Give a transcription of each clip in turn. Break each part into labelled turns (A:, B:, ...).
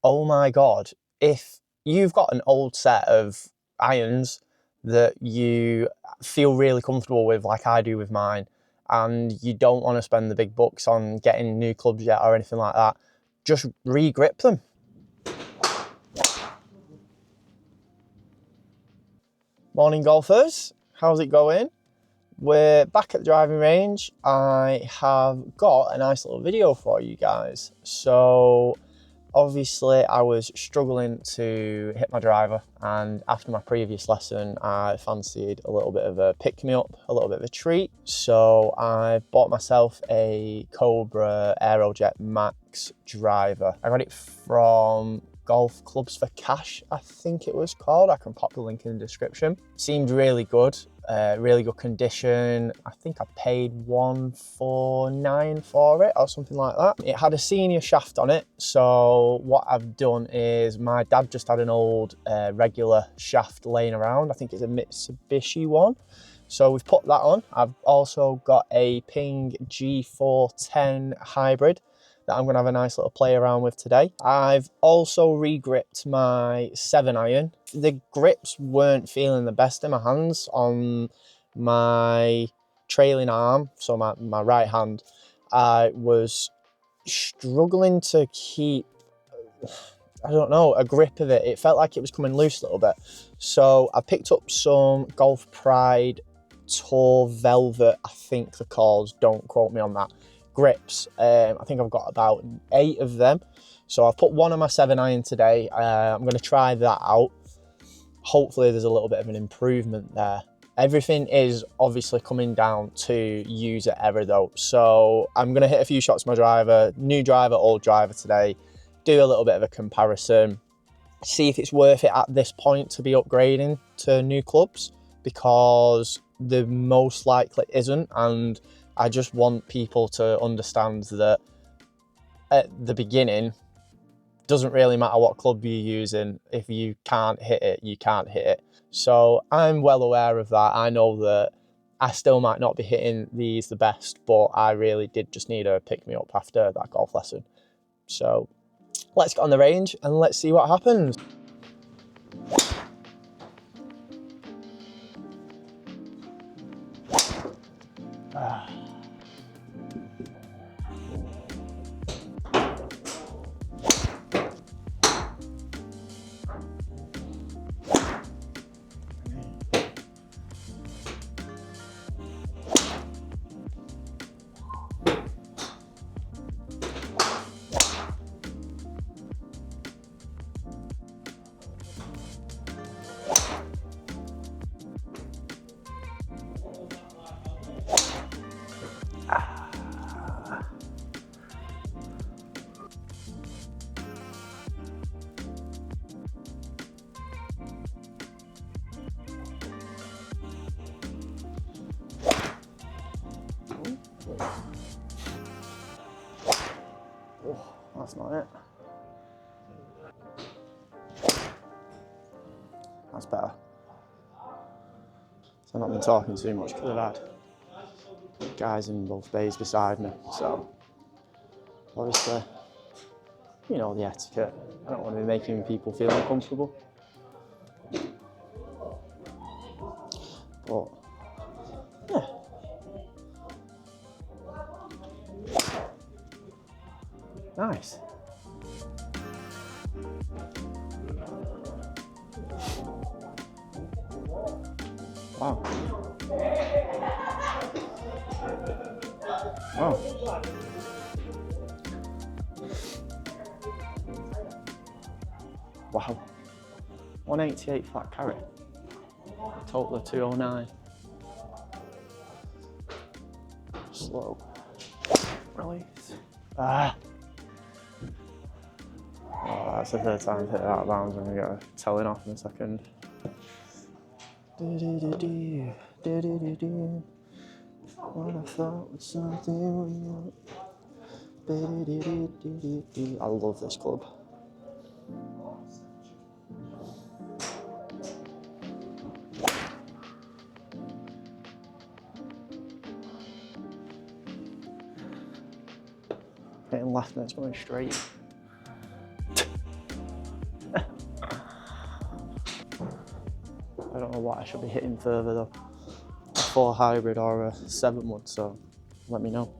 A: oh my God, if you've got an old set of irons that you feel really comfortable with, like I do with mine, and you don't want to spend the big bucks on getting new clubs yet or anything like that, just re-grip them. Morning golfers, how's it going? We're back at the driving range. I have got a nice little video for you guys. So obviously I was struggling to hit my driver, and after my previous lesson I fancied a little bit of a pick-me-up, a little bit of a treat. So I bought myself a Cobra Aerojet Max driver. I got it from Golf Clubs for Cash, I think it was called. I can pop the link in the description. Seemed really good. Really good condition. I think I paid $149 for it or something like that. It had a senior shaft on it. So what I've done is my dad just had an old regular shaft laying around. I think it's a Mitsubishi one. So we've put that on. I've also got a Ping G410 hybrid that I'm gonna have a nice little play around with today. I've also re-gripped my 7-iron. The grips weren't feeling the best in my hands on my trailing arm, so my right hand. I was struggling to keep, I don't know, a grip of it. It felt like it was coming loose a little bit. So I picked up some Golf Pride Tour Velvet, I think they're called, don't quote me on that, grips. I think I've got about 8 of them. So I've put one on my 7-iron today. I'm going to try that out. Hopefully there's a little bit of an improvement there. Everything is obviously coming down to user error though. So I'm going to hit a few shots of my driver, new driver, old driver today, do a little bit of a comparison, see if it's worth it at this point to be upgrading to new clubs, because the most likely isn't. And I just want people to understand that at the beginning, doesn't really matter what club you're using. If you can't hit it, you can't hit it. So I'm well aware of that. I know that I still might not be hitting these the best, but I really did just need a pick me up after that golf lesson. So let's get on the range and let's see what happens. Oh, that's not it. That's better. So I've not been talking too much because I've had guys in both bays beside me. So obviously, you know the etiquette. I don't want to be making people feel uncomfortable. But yeah. Nice. Wow. Wow. Wow. 188 flat carry. Total of 209. Slow. Release. Ah. Oh, that's the third time I've hit it out of bounds. I'm going to get a telling off in a second. What I thought was something real. I love this club. Hitting left and it's going straight. I don't know what I should be hitting further though. A 4 hybrid or a 7 wood, so let me know.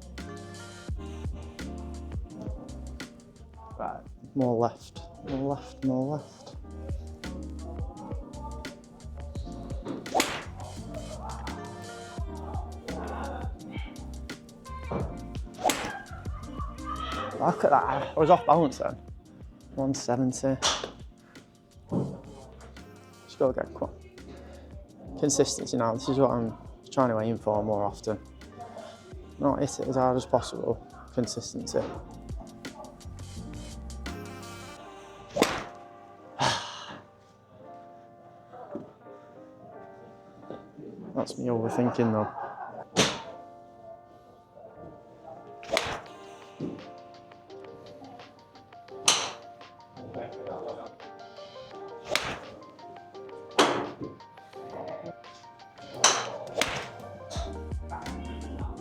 A: Right, more left, more left, more left. Look at that, I was off balance then. 170. Let's go again, come on. Consistency now, this is what I'm trying to aim for more often. Not hit it as hard as possible, consistency. That's me overthinking though.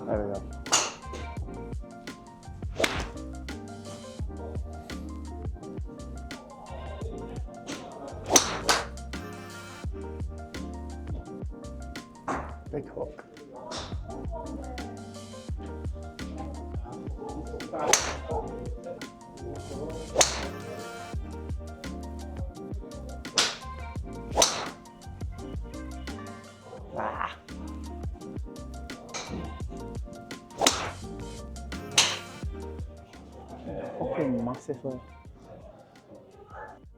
A: There we go. Big hook. Ah. Fucking massively.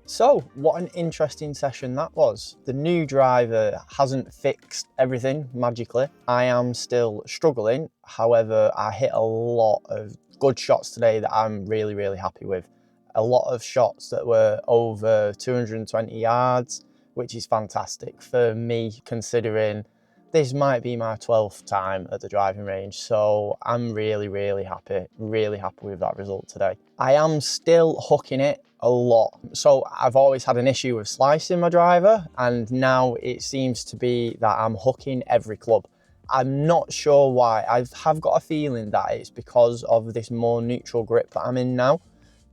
A: So, what an interesting session that was. The new driver hasn't fixed everything magically. I am still struggling. However, I hit a lot of good shots today that I'm really, really happy with. A lot of shots that were over 220 yards, which is fantastic for me, considering this might be my 12th time at the driving range. So I'm really, really happy with that result today. I am still hooking it a lot. So I've always had an issue with slicing my driver, and now it seems to be that I'm hooking every club. I'm not sure why. I have got a feeling that it's because of this more neutral grip that I'm in now,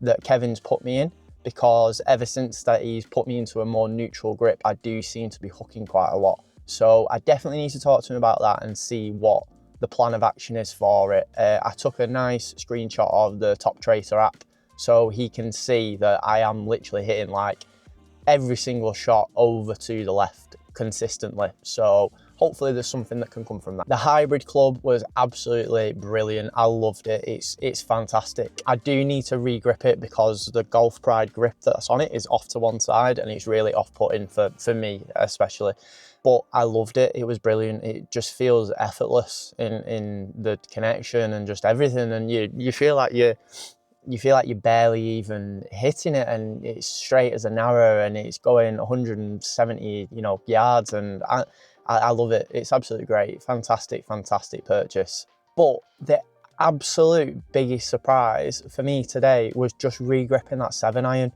A: that Kevin's put me in, because ever since that he's put me into a more neutral grip, I do seem to be hooking quite a lot. So I definitely need to talk to him about that and see what the plan of action is for it. I took a nice screenshot of the Top Tracer app so he can see that I am literally hitting like every single shot over to the left consistently. So hopefully there's something that can come from that. The hybrid club was absolutely brilliant. I loved it. It's fantastic. I do need to re-grip it because the Golf Pride grip that's on it is off to one side and it's really off-putting for me especially. But I loved it. It was brilliant. It just feels effortless in the connection and just everything. And you feel like you're barely even hitting it, and it's straight as an arrow and it's going 170, yards, and I love it. It's absolutely great. Fantastic purchase. But the absolute biggest surprise for me today was just re-gripping that 7-iron.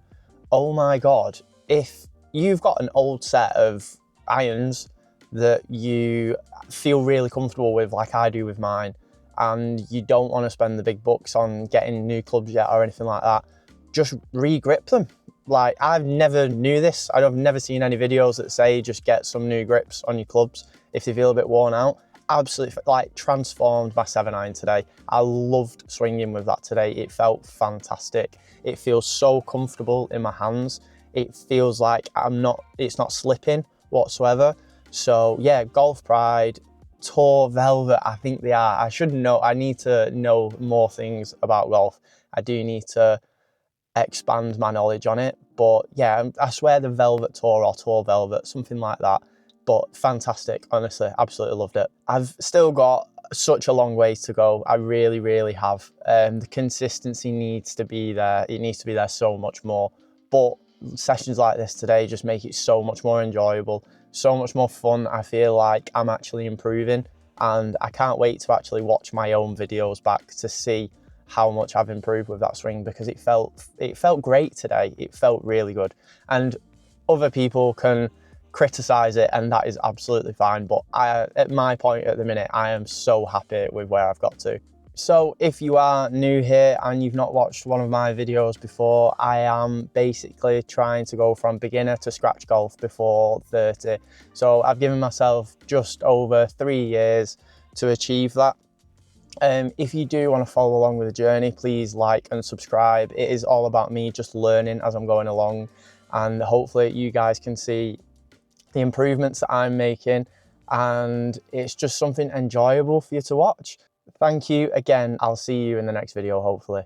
A: Oh my God. If you've got an old set of irons that you feel really comfortable with, like I do with mine, and you don't want to spend the big bucks on getting new clubs yet or anything like that, just re-grip them. Like, I've never knew this. I've never seen any videos that say just get some new grips on your clubs if they feel a bit worn out. Absolutely, like, transformed my 7-iron today. I loved swinging with that today. It felt fantastic. It feels so comfortable in my hands. It feels like it's not slipping whatsoever. So yeah, Golf Pride, Tour Velvet, I think they are. I need to know more things about golf. I do need to expand my knowledge on it, but yeah, I swear the Velvet Tour or Tour Velvet, something like that. But fantastic, honestly, absolutely loved it. I've still got such a long way to go. I really have. The consistency needs to be there. It needs to be there so much more. But sessions like this today just make it so much more enjoyable, so much more fun. I feel like I'm actually improving, and I can't wait to actually watch my own videos back to see how much I've improved with that swing, because it felt great today. It felt really good. And other people can criticize it, and that is absolutely fine. But at my point at the minute, I am so happy with where I've got to. So if you are new here and you've not watched one of my videos before, I am basically trying to go from beginner to scratch golf before 30. So I've given myself just over 3 years to achieve that. If you do want to follow along with the journey, please like and subscribe. It is all about me just learning as I'm going along, and hopefully you guys can see the improvements that I'm making, and it's just something enjoyable for you to watch. Thank you again. I'll see you in the next video, hopefully.